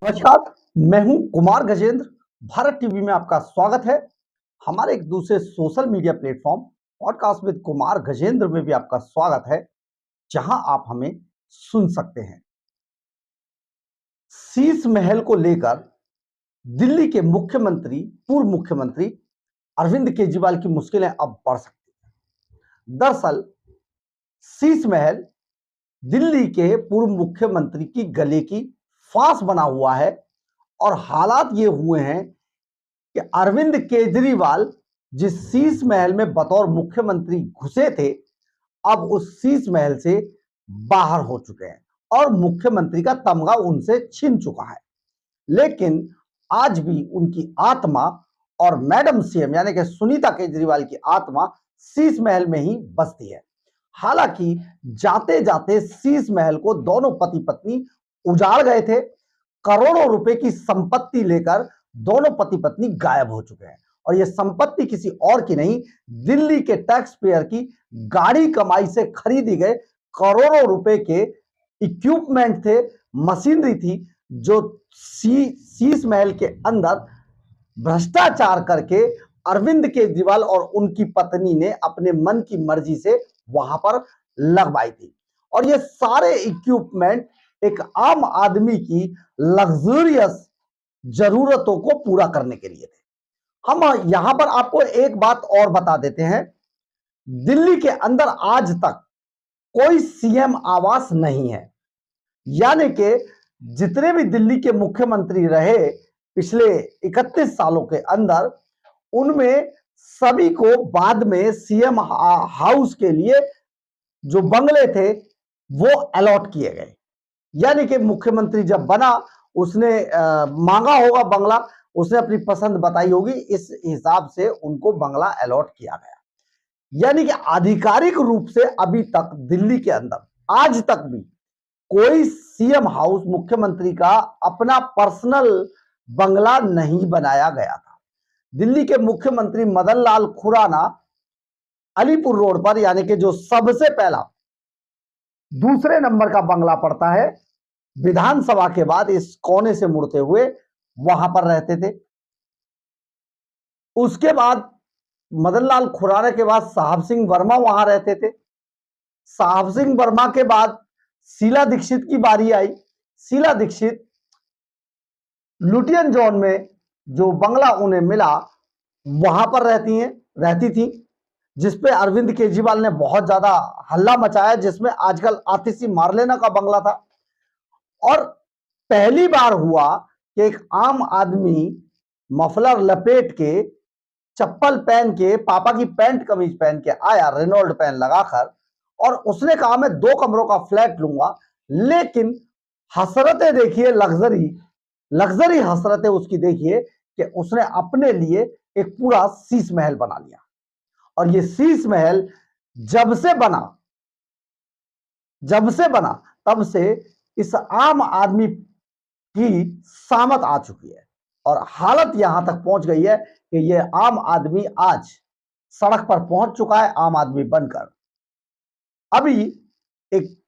नमस्कार, मैं हूं कुमार गजेंद्र। भारत टीवी में आपका स्वागत है। हमारे एक दूसरे social media platform podcast with Kumar Gajendra में भी आपका स्वागत है, जहां आप हमें सुन सकते हैं। शीश महल को लेकर दिल्ली के पूर्व मुख्यमंत्री अरविंद केजरीवाल की मुश्किलें अब बढ़ सकती हैं। दरअसल शीश महल दिल्ली के पूर्व मुख्यमंत्री की गले की फांस बना हुआ है और हालात ये हुए हैं कि अरविंद केजरीवाल जिस शीश महल में बतौर मुख्यमंत्री घुसे थे, अब उस शीश महल से बाहर हो चुके हैं और मुख्यमंत्री का तमगा उनसे छिन चुका है। लेकिन आज भी उनकी आत्मा और मैडम सीएम यानी कि सुनीता केजरीवाल की आत्मा शीश महल में ही बसती है। हालांकि जाते जाते शीश महल को दोनों पति पत्नी उजाड़ गए थे। करोड़ों रुपए की संपत्ति लेकर दोनों पति पत्नी गायब हो चुके हैं और यह संपत्ति किसी और की नहीं, दिल्ली के टैक्स पेयर की गाड़ी कमाई से खरीदी गए करोड़ों रुपए के इक्विपमेंट थे, मशीनरी थी, जो शीश महल के अंदर भ्रष्टाचार करके अरविंद केजरीवाल और उनकी पत्नी ने अपने मन की मर्जी से वहां पर लगवाई थी। और ये सारे इक्विपमेंट एक आम आदमी की लग्जरियस जरूरतों को पूरा करने के लिए थे। हम यहां पर आपको एक बात और बता देते हैं, दिल्ली के अंदर आज तक कोई सीएम आवास नहीं है। यानी कि जितने भी दिल्ली के मुख्यमंत्री रहे पिछले 31 सालों के अंदर, उनमें सभी को बाद में सीएम हाउस के लिए जो बंगले थे वो अलॉट किए गए। यानी कि मुख्यमंत्री जब बना, उसने मांगा होगा बंगला, उसने अपनी पसंद बताई होगी, इस हिसाब से उनको बंगला अलॉट किया गया। यानी कि आधिकारिक रूप से अभी तक दिल्ली के अंदर आज तक भी कोई सीएम हाउस मुख्यमंत्री का अपना पर्सनल बंगला नहीं बनाया गया था। दिल्ली के मुख्यमंत्री मदन लाल खुराना अलीपुर रोड पर, यानी कि जो सबसे पहला दूसरे नंबर का बंगला पड़ता है विधानसभा के बाद, इस कोने से मुड़ते हुए वहां पर रहते थे। उसके बाद मदन लाल खुराना के बाद साहब सिंह वर्मा वहां रहते थे। साहब सिंह वर्मा के बाद शीला दीक्षित की बारी आई। शीला दीक्षित लुटियन जोन में जो बंगला उन्हें मिला वहां पर रहती थी, जिसपे अरविंद केजरीवाल ने बहुत ज्यादा हल्ला मचाया, जिसमें आजकल आतिशी मारलेना का बंगला था। और पहली बार हुआ कि एक आम आदमी मफलर लपेट के, चप्पल पहन के, पापा की पैंट कमीज पहन के आया, रेनॉल्ड पैन लगाकर, और उसने कहा मैं 2 कमरों का फ्लैट लूंगा। लेकिन हसरतें देखिए, लग्जरी हसरतें उसकी देखिए कि उसने अपने लिए एक पूरा शीश महल बना लिया। और ये शीश महल जब से बना तब से इस आम आदमी की सामत आ चुकी है और हालत यहां तक पहुंच गई है कि यह आम आदमी आज सड़क पर पहुंच चुका है, आम आदमी बनकर। अभी एक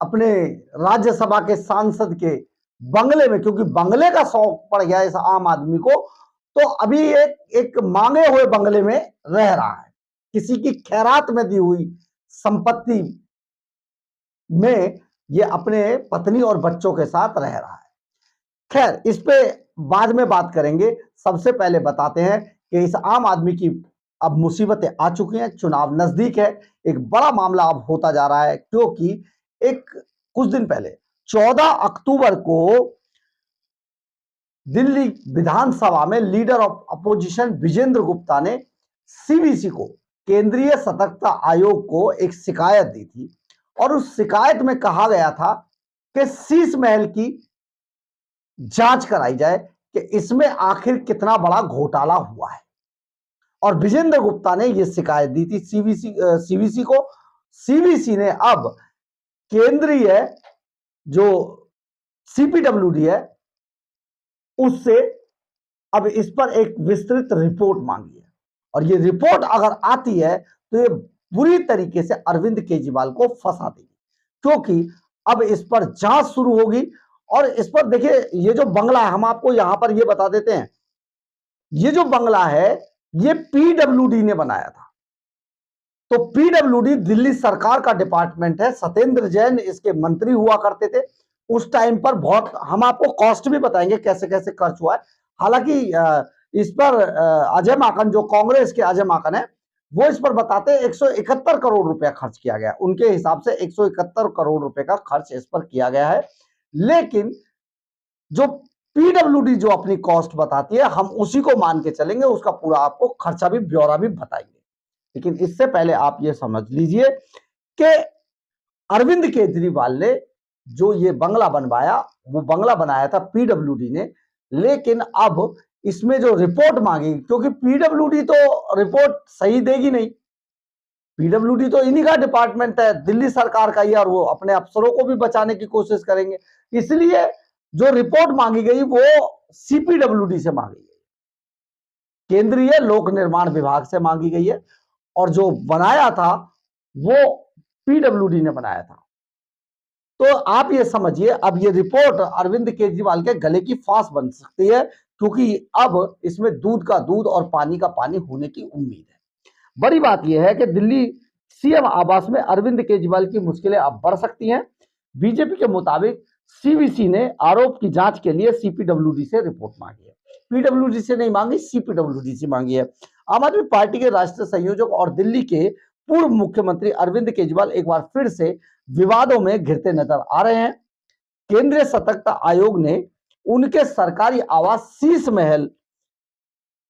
अपने राज्यसभा के सांसद के बंगले में, क्योंकि बंगले का शौक पड़ गया इस आम आदमी को, तो अभी एक मांगे हुए बंगले में रह रहा है, किसी की खैरात में दी हुई संपत्ति में ये अपने पत्नी और बच्चों के साथ रह रहा है। खैर, इस पे बाद में बात करेंगे। सबसे पहले बताते हैं कि इस आम आदमी की अब मुसीबतें आ चुकी हैं, चुनाव नजदीक है, एक बड़ा मामला अब होता जा रहा है, क्योंकि कुछ दिन पहले 14 अक्टूबर को दिल्ली विधानसभा में leader of opposition Vijender Gupta ने सीवीसी को, केंद्रीय सतर्कता आयोग को एक शिकायत दी थी और उस शिकायत में कहा गया था कि शीश महल की जांच कराई जाए कि इसमें आखिर कितना बड़ा घोटाला हुआ है। और विजेंद्र गुप्ता ने यह शिकायत दी थी सीवीसी को। सीवीसी ने अब केंद्रीय जो सीपीडब्ल्यूडी है उससे अब इस पर एक विस्तृत रिपोर्ट मांगी है और ये रिपोर्ट अगर आती है तो ये बुरी तरीके से अरविंद केजरीवाल को फंसा देगी, क्योंकि अब इस पर जांच शुरू होगी और इस पर देखिए, ये जो बंगला है, हम आपको यहां पर ये बता देते हैं, ये जो बंगला है ये पीडब्ल्यूडी ने बनाया था। तो पीडब्ल्यूडी दिल्ली सरकार का डिपार्टमेंट है। सत्येंद्र जैन इसके मंत्री हुआ करते थे उस टाइम पर। बहुत, हम आपको कॉस्ट भी बताएंगे कैसे कैसे खर्च हुआ है। हालांकि इस पर अजय माकन, जो कांग्रेस के अजय माकन है, वो इस पर बताते हैं 171 करोड़ रुपया खर्च किया गया। उनके हिसाब से 171 करोड़ रुपए का खर्च इस पर किया गया है। लेकिन जो पीडब्ल्यूडी जो अपनी कॉस्ट बताती है, हम उसी को मान के चलेंगे, उसका पूरा आपको खर्चा भी, ब्यौरा भी बताएंगे। लेकिन इससे पहले आप ये समझ लीजिए कि अरविंद केजरीवाल ने जो ये बंगला बनवाया, वो बंगला बनाया था पीडब्ल्यूडी ने। लेकिन अब इसमें जो रिपोर्ट मांगी, क्योंकि पीडब्ल्यूडी तो रिपोर्ट सही देगी नहीं, पीडब्ल्यूडी तो इन्हीं का डिपार्टमेंट है, दिल्ली सरकार का ही, और वो अपने अफसरों को भी बचाने की कोशिश करेंगे। इसलिए जो रिपोर्ट मांगी गई वो सीपीडब्ल्यूडी से मांगी गई, केंद्रीय लोक निर्माण विभाग से मांगी गई है, और जो बनाया था वो पीडब्ल्यूडी ने बनाया था। तो आप ये समझिए, अब ये रिपोर्ट अरविंद केजरीवाल के गले की फांस बन सकती है, क्योंकि अब इसमें दूध का दूध और पानी का पानी होने की उम्मीद है। बड़ी बात यह है कि दिल्ली सीएम आवास में अरविंद केजरीवाल की मुश्किलें अब बढ़ सकती हैं। बीजेपी के मुताबिक सीवीसी ने आरोप की जांच के लिए सीपीडब्ल्यूडी से रिपोर्ट मांगी है। पीडब्ल्यूडी से नहीं मांगी, सीपीडब्ल्यूडी से मांगी है। आम आदमी पार्टी के राष्ट्रीय संयोजक और दिल्ली के पूर्व मुख्यमंत्री अरविंद केजरीवाल एक बार फिर से विवादों में घिरते नजर आ रहे हैं। केंद्रीय सतर्कता आयोग ने उनके सरकारी आवास शीश महल,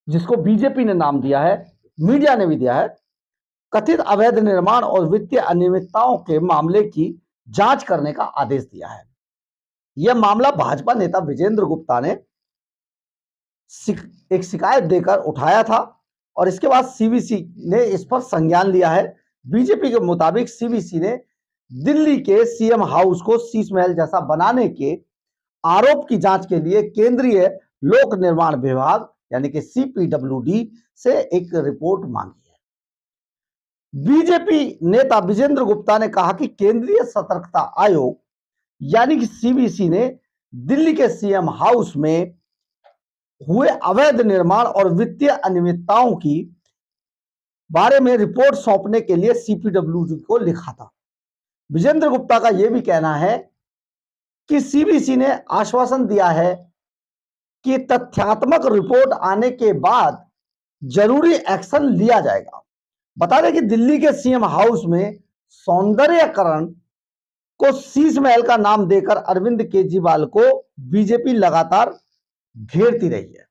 जिसको बीजेपी ने नाम दिया है, मीडिया ने भी दिया है, कथित अवैध निर्माण और वित्तीय अनियमितताओं के मामले की जांच करने का आदेश दिया है। यह मामला भाजपा नेता विजेंद्र गुप्ता ने एक शिकायत देकर उठाया था, और इसके बाद सीवीसी ने इस पर संज्ञान लिया है। बीजेपी के मुताबिक सीवीसी ने दिल्ली के सीएम हाउस को शीश महल जैसा बनाने के आरोप की जांच के लिए केंद्रीय लोक निर्माण विभाग यानी कि सीपीडब्ल्यूडी से एक रिपोर्ट मांगी है। बीजेपी नेता विजेंद्र गुप्ता ने कहा कि केंद्रीय सतर्कता आयोग यानी कि सीवीसी ने दिल्ली के सीएम हाउस में हुए अवैध निर्माण और वित्तीय अनियमितताओं की बारे में रिपोर्ट सौंपने के लिए सीपीडब्ल्यूडी को लिखा था। विजेंद्र गुप्ता का यह भी कहना है कि सीवीसी ने आश्वासन दिया है कि तथ्यात्मक रिपोर्ट आने के बाद जरूरी एक्शन लिया जाएगा। बता दें कि दिल्ली के सीएम हाउस में सौंदर्यकरण को शीश महल का नाम देकर अरविंद केजरीवाल को बीजेपी लगातार घेरती रही है।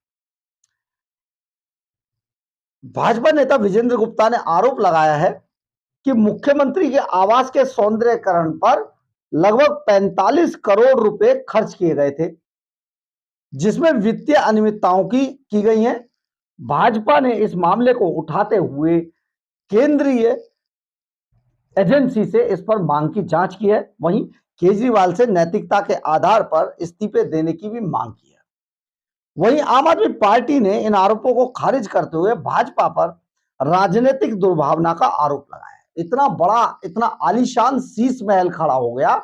भाजपा नेता विजेंद्र गुप्ता ने आरोप लगाया है कि मुख्यमंत्री के आवास के सौंदर्यकरण पर लगभग 45 करोड़ रुपए खर्च किए गए थे, जिसमें वित्तीय अनियमितताओं की गई हैं। भाजपा ने इस मामले को उठाते हुए केंद्रीय एजेंसी से इस पर मांग की जांच की है। वहीं केजरीवाल से नैतिकता के आधार पर इस्तीफे देने की भी मांग की है। वहीं आम आदमी पार्टी ने इन आरोपों को खारिज करते हुए भाजपा पर राजनीतिक दुर्भावना का आरोप लगाया। इतना बड़ा, इतना आलीशान शीश महल खड़ा हो गया,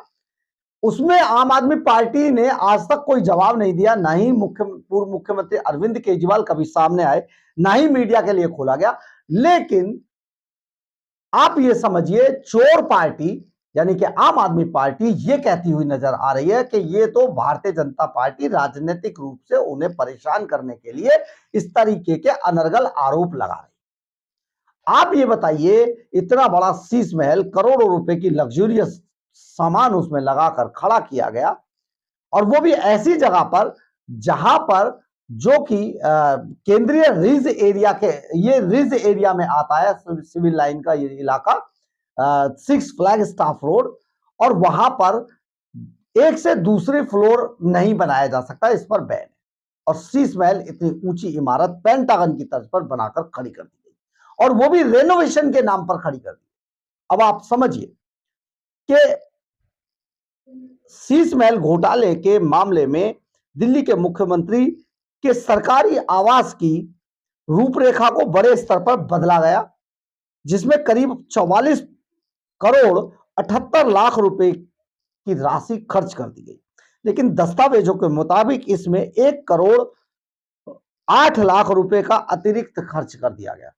उसमें आम आदमी पार्टी ने आज तक कोई जवाब नहीं दिया। ना ही पूर्व मुख्यमंत्री अरविंद केजरीवाल कभी सामने आए, ना ही मीडिया के लिए खोला गया। लेकिन आप ये समझिए, चोर पार्टी यानी कि आम आदमी पार्टी ये कहती हुई नजर आ रही है कि ये तो भारतीय जनता पार्टी राजनीतिक रूप से उन्हें परेशान करने के लिए इस तरीके के अनर्गल आरोप लगा रही है। आप ये बताइए, इतना बड़ा शीश महल, करोड़ों रुपए की लग्जूरियस सामान उसमें लगाकर खड़ा किया गया, और वो भी ऐसी जगह पर जहां पर जो कि केंद्रीय रिज एरिया के, ये रिज एरिया में आता है, सिविल लाइन का ये इलाका, 6 फ्लैग स्टाफ रोड, और वहां पर एक से दूसरे फ्लोर नहीं बनाया जा सकता, इस पर बैन है। और शीश महल इतनी ऊंची इमारत पेंटागन की तर्ज पर बनाकर खड़ी कर दी गई, और वो भी रेनोवेशन के नाम पर खड़ी कर दी। अब आप समझिए कि शीश महल घोटाले के मामले में दिल्ली के मुख्यमंत्री के सरकारी आवास की रूपरेखा को बड़े स्तर पर बदला गया, जिसमें करीब 44 करोड़ 78 लाख रुपए की राशि खर्च कर दी गई। लेकिन दस्तावेजों के मुताबिक इसमें 1,08,00,000 रुपए का अतिरिक्त खर्च कर दिया गया।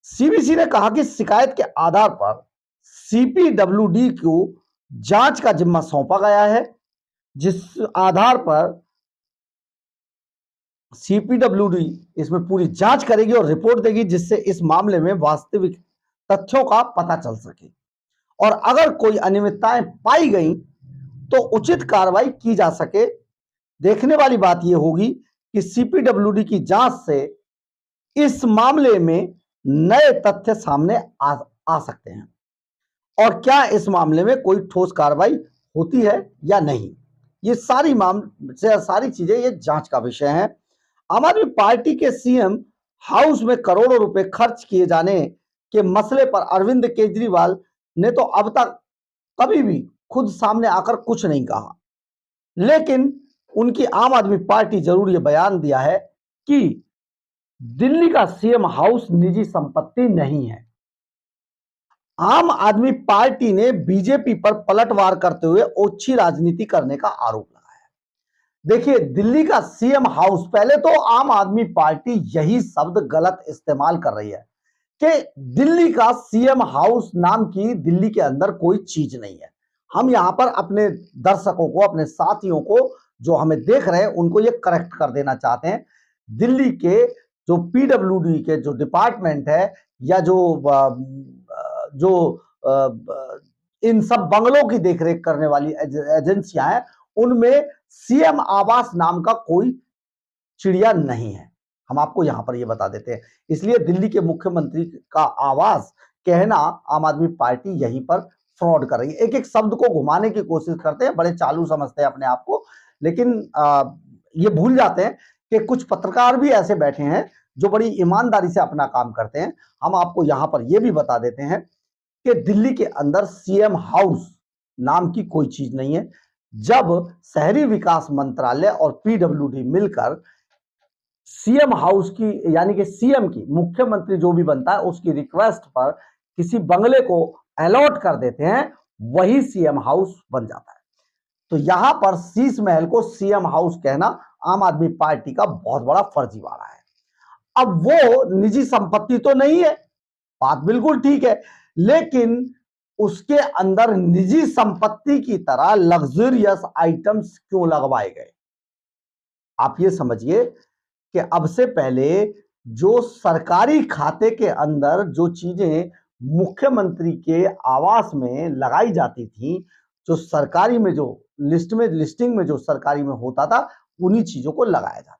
सीबीसी ने कहा कि शिकायत के आधार पर सीपीडब्ल्यूडी को जांच का जिम्मा सौंपा गया है, जिस आधार पर सीपीडब्ल्यूडी इसमें पूरी जांच करेगी और रिपोर्ट देगी, जिससे इस मामले में वास्तविक तथ्यों का पता चल सके और अगर कोई अनियमितताएं पाई गई तो उचित कार्रवाई की जा सके। देखने वाली बात यह होगी कि सीपीडब्ल्यूडी की जांच से इस मामले में नए तथ्य सामने आ सकते हैं और क्या इस मामले में कोई ठोस कार्रवाई होती है या नहीं, ये सारी चीजें ये जांच का विषय है। आम आदमी पार्टी के सीएम हाउस में करोड़ों रुपए खर्च किए जाने के मसले पर अरविंद केजरीवाल ने तो अब तक कभी भी खुद सामने आकर कुछ नहीं कहा, लेकिन उनकी आम आदमी पार्टी जरूर यह बयान दिया है कि दिल्ली का सीएम हाउस निजी संपत्ति नहीं है। आम आदमी पार्टी ने बीजेपी पर पलटवार करते हुए ओछी राजनीति करने का आरोप लगाया। देखिए, दिल्ली का सीएम हाउस, पहले तो आम आदमी पार्टी यही शब्द गलत इस्तेमाल कर रही है कि दिल्ली का सीएम हाउस नाम की दिल्ली के अंदर कोई चीज नहीं है। हम यहां पर अपने दर्शकों को, अपने साथियों को जो हमें देख रहे हैं, उनको ये करेक्ट कर देना चाहते हैं। दिल्ली के जो पीडब्ल्यूडी के जो डिपार्टमेंट है या जो इन सब बंगलों की देखरेख करने वाली एजेंसियां हैं, उनमें सीएम आवास नाम का कोई चिड़िया नहीं है। हम आपको यहां पर ये बता देते हैं। इसलिए दिल्ली के मुख्यमंत्री का आवास कहना आम आदमी पार्टी यहीं पर फ्रॉड कर रही है। एक एक शब्द को घुमाने की कोशिश करते हैं, बड़े चालू समझते हैं अपने आप को, लेकिन ये भूल जाते हैं कि कुछ पत्रकार भी ऐसे बैठे हैं जो बड़ी ईमानदारी से अपना काम करते हैं। हम आपको यहां पर यह भी बता देते हैं कि दिल्ली के अंदर सीएम हाउस नाम की कोई चीज नहीं है। जब शहरी विकास मंत्रालय और पीडब्ल्यूडी मिलकर सीएम हाउस की, यानी कि सीएम की, मुख्यमंत्री जो भी बनता है उसकी रिक्वेस्ट पर किसी बंगले को अलॉट कर देते हैं, वही सीएम हाउस बन जाता है। तो यहां पर शीश महल को सीएम हाउस कहना आम आदमी पार्टी का बहुत बड़ा फर्जीवाड़ा है। अब वो निजी संपत्ति तो नहीं है, बात बिल्कुल ठीक है, लेकिन उसके अंदर निजी संपत्ति की तरह लग्जरियस आइटम्स क्यों लगवाए गए? आप ये समझिए कि अब से पहले जो सरकारी खाते के अंदर जो चीजें मुख्यमंत्री के आवास में लगाई जाती थी, जो सरकारी में, जो लिस्टिंग में जो सरकारी में होता था, उन्हीं चीजों को लगाया जाता।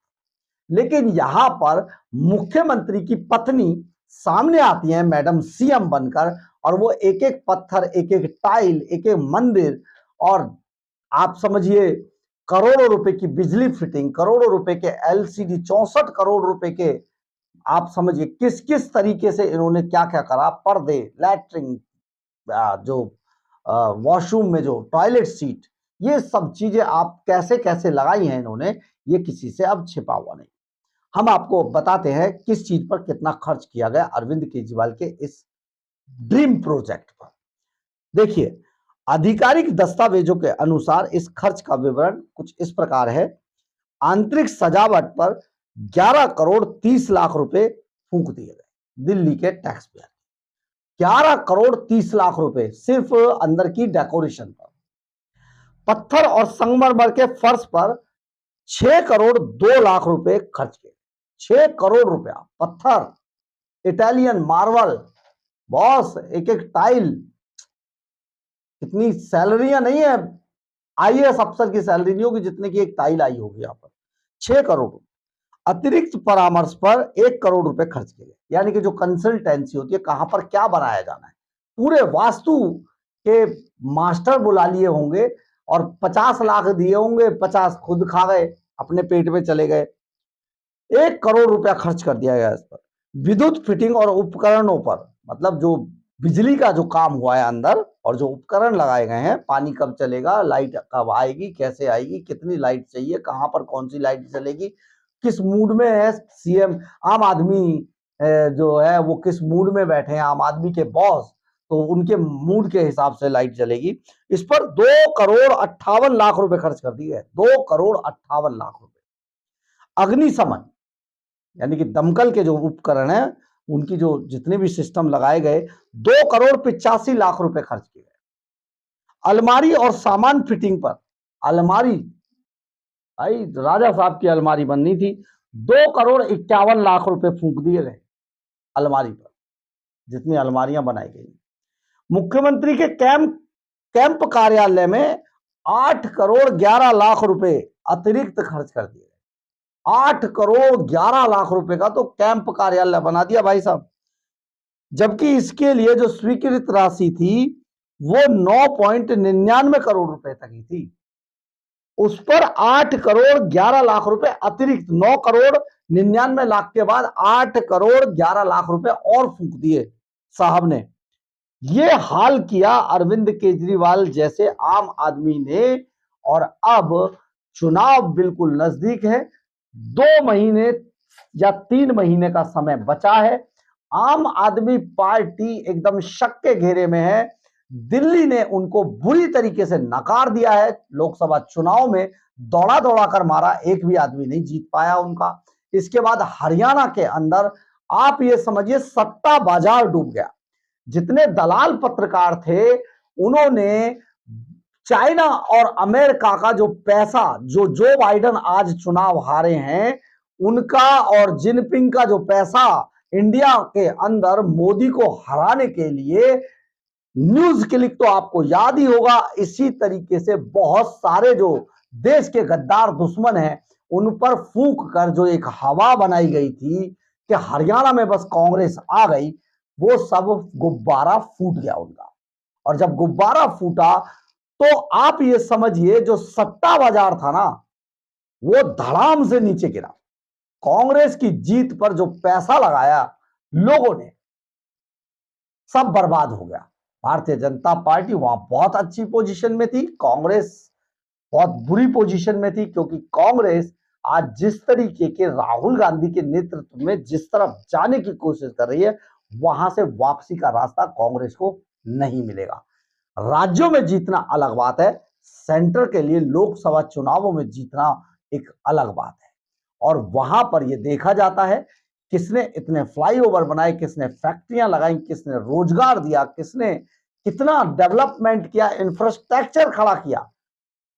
लेकिन यहां पर मुख्यमंत्री की पत्नी सामने आती है मैडम सीएम बनकर, और वो एक एक पत्थर, एक एक टाइल, एक एक मंदिर, और आप समझिए करोड़ों रुपए की बिजली फिटिंग, करोड़ों रुपए के एलसीडी, 64 करोड़ रुपए के, आप समझिए किस किस तरीके से इन्होंने क्या क्या करा, पर्दे, लैट्रिन, जो वॉशरूम में जो टॉयलेट सीट, ये सब चीजें आप कैसे कैसे लगाई हैं इन्होंने, ये किसी से अब छिपा हुआ नहीं। हम आपको बताते हैं किस चीज पर कितना खर्च किया गया अरविंद केजरीवाल के इस ड्रीम प्रोजेक्ट पर। देखिए, आधिकारिक दस्तावेजों के अनुसार इस खर्च का विवरण कुछ इस प्रकार है। आंतरिक सजावट पर 11 करोड़ 30 लाख रुपए फूंक दिए गए दिल्ली के टैक्स पेयर। 11 करोड़ 30 लाख रुपए सिर्फ अंदर की डेकोरेशन पर। पत्थर और संगमरमर के फर्श पर 6 करोड़ 2 लाख रुपए खर्च किए। 6 करोड़ रुपया पत्थर, इटालियन मार्बल, बॉस, एक एक टाइल, इतनी सैलरियां नहीं है, आईएएस अफसर की सैलरी नहीं होगी जितने की एक टाइल आई होगी यहां पर। 6 करोड़। अतिरिक्त परामर्श पर 1 करोड़ रुपए खर्च किए, यानी कि जो कंसल्टेंसी होती है, कहां पर क्या बनाया जाना है, पूरे वास्तु के मास्टर बुला लिए होंगे और 50 लाख दिए होंगे, 50 खुद खा गए, अपने पेट में चले गए। 1 करोड़ रुपया खर्च कर दिया गया इस पर। विद्युत फिटिंग और उपकरणों पर, मतलब जो बिजली का जो काम हुआ है अंदर और जो उपकरण लगाए गए हैं, पानी कब चलेगा, लाइट कब आएगी, कैसे आएगी, कितनी लाइट चाहिए, कहां पर कौन सी लाइट चलेगी, किस मूड में है सीएम, आम आदमी जो है वो किस मूड में बैठे हैं, आम आदमी के बॉस, तो उनके मूड के हिसाब से लाइट जलेगी। इस पर 2,58,00,000 रुपए खर्च कर दिए, 2,58,00,000 रुपए। अग्निशमन यानी कि दमकल के जो उपकरण है, उनकी जो जितने भी सिस्टम लगाए गए, 2,85,00,000 रुपए खर्च किए गए। अलमारी और सामान फिटिंग पर, अलमारी भाई राजा साहब की अलमारी बननी थी, 2,51,00,000 रुपए फूंक दिए गए अलमारी पर, जितनी अलमारियां बनाई गई। मुख्यमंत्री के कैंप कार्यालय में 8,11,00,000 रुपए अतिरिक्त खर्च कर दिए। 8,11,00,000 रुपए का तो कैंप कार्यालय बना दिया भाई साहब, जबकि इसके लिए जो स्वीकृत राशि थी वो 9.99 करोड़ रुपए तक ही थी। उस पर 8,11,00,000 रुपए अतिरिक्त, 9,99,00,000 के बाद 8,11,00,000 रुपए और फूंक दिए साहब ने। ये हाल किया अरविंद केजरीवाल जैसे आम आदमी ने। और अब चुनाव बिल्कुल नजदीक है, 2 महीने या 3 महीने का समय बचा है। आम आदमी पार्टी एकदम शक के घेरे में है। दिल्ली ने उनको बुरी तरीके से नकार दिया है। लोकसभा चुनाव में दौड़ा दौड़ा कर मारा, एक भी आदमी नहीं जीत पाया उनका। इसके बाद हरियाणा के अंदर आप ये समझिए सत्ता बाजार डूब गया। जितने दलाल पत्रकार थे, उन्होंने चाइना और अमेरिका का जो पैसा, जो बाइडन आज चुनाव हारे हैं, उनका और जिनपिंग का जो पैसा इंडिया के अंदर मोदी को हराने के लिए, न्यूज क्लिक तो आपको याद ही होगा, इसी तरीके से बहुत सारे जो देश के गद्दार दुश्मन हैं उन पर फूंक कर जो एक हवा बनाई गई थी कि हरियाणा में बस कांग्रेस आ गई, वो सब गुब्बारा फूट गया उनका। और जब गुब्बारा फूटा तो आप ये समझिए जो सत्ता बाजार था ना, वो धड़ाम से नीचे गिरा। कांग्रेस की जीत पर जो पैसा लगाया लोगों ने, सब बर्बाद हो गया। भारतीय जनता पार्टी वहां बहुत अच्छी पोजीशन में थी, कांग्रेस बहुत बुरी पोजीशन में थी, क्योंकि कांग्रेस आज जिस तरीके के राहुल गांधी के नेतृत्व में जिस तरफ जाने की कोशिश कर रही है, वहां से वापसी का रास्ता कांग्रेस को नहीं मिलेगा। राज्यों में जीतना अलग बात है, सेंटर के लिए लोकसभा चुनावों में जीतना एक अलग बात है। और वहां पर यह देखा जाता है किसने इतने फ्लाईओवर बनाए, किसने फैक्ट्रियां लगाई, किसने रोजगार दिया, किसने कितना डेवलपमेंट किया, इंफ्रास्ट्रक्चर खड़ा किया।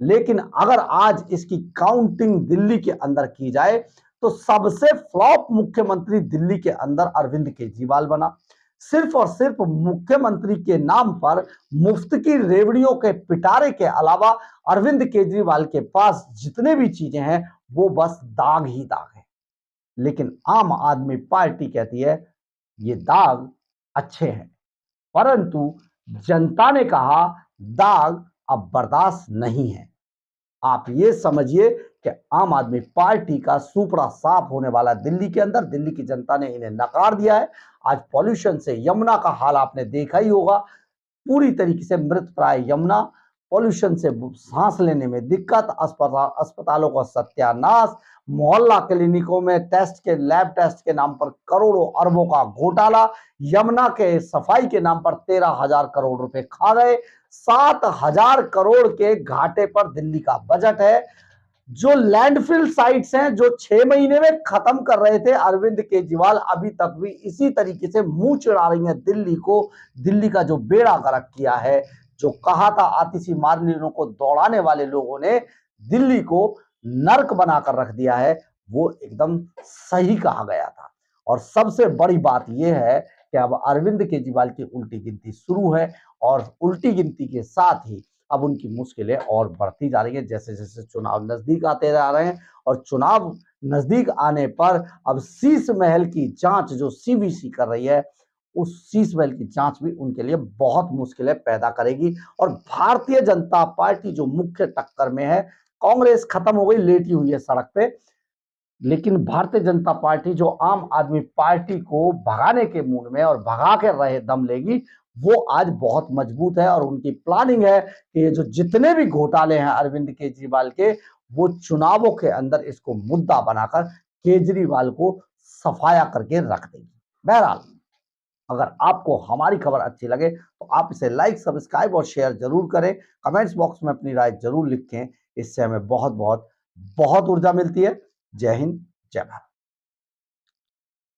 लेकिन अगर आज इसकी काउंटिंग दिल्ली के अंदर की जाए तो सबसे फ्लॉप मुख्यमंत्री दिल्ली के अंदर अरविंद केजरीवाल बना। सिर्फ और सिर्फ मुख्यमंत्री के नाम पर मुफ्त की रेवड़ियों के पिटारे के अलावा अरविंद केजरीवाल के पास जितने भी चीजें हैं वो बस दाग ही दाग है। लेकिन आम आदमी पार्टी कहती है ये दाग अच्छे हैं, परंतु जनता ने कहा दाग अब बर्दाश्त नहीं है। आप ये समझिए कि आम आदमी पार्टी का सुपड़ा साफ होने वाला दिल्ली के अंदर। दिल्ली की जनता ने इन्हें नकार दिया है। आज पॉल्यूशन से यमुना का हाल आपने देखा ही होगा, पूरी तरीके से मृतप्राय यमुना। पॉल्यूशन से सांस लेने में दिक्कत, अस्पतालों का सत्यानाश, मोहल्ला क्लिनिकों में लैब टेस्ट के नाम पर करोड़ों अरबों का घोटाला, यमुना के सफाई के नाम पर 13,000 करोड़ रुपए खा गए। 7,000 करोड़ के घाटे पर दिल्ली का बजट है। जो लैंडफिल साइट्स हैं जो 6 महीने में खत्म कर रहे थे अरविंद केजरीवाल, अभी तक भी इसी तरीके से मुंह चिढ़ा रही है दिल्ली को। दिल्ली का जो बेड़ा गर्क किया है, जो कहा था आतिशी मार्लिनों को दौड़ाने वाले लोगों ने दिल्ली को नर्क बनाकर रख दिया है, वो एकदम सही कहा गया था। और सबसे बड़ी बात यह है कि अब अरविंद केजरीवाल की उल्टी गिनती शुरू है, और उल्टी गिनती के साथ ही अब उनकी मुश्किलें और बढ़ती जा रही हैं जैसे जैसे चुनाव नजदीक आते जा रहे हैं। और चुनाव नजदीक आने पर अब शीश महल की जांच जो सीवीसी कर रही है, उस शीश महल की जांच भी उनके लिए बहुत मुश्किलें पैदा करेगी। और भारतीय जनता पार्टी जो मुख्य टक्कर में है, कांग्रेस खत्म हो गई, लेटी हुई है सड़क पे, लेकिन भारतीय जनता पार्टी जो आम आदमी पार्टी को भगाने के मूड में और भगा के रहे दम लेगी, वो आज बहुत मजबूत है। और उनकी प्लानिंग है कि ये जो जितने भी घोटाले हैं अरविंद केजरीवाल के, वो चुनावों के अंदर इसको मुद्दा बनाकर केजरीवाल को सफाया करके रख देगी। बहरहाल अगर आपको हमारी खबर अच्छी लगे तो आप इसे लाइक, सब्सक्राइब और शेयर जरूर करें। कमेंट्स बॉक्स में अपनी राय जरूर लिखें, इससे हमें बहुत बहुत बहुत ऊर्जा मिलती है। जय हिंद, जय भारत।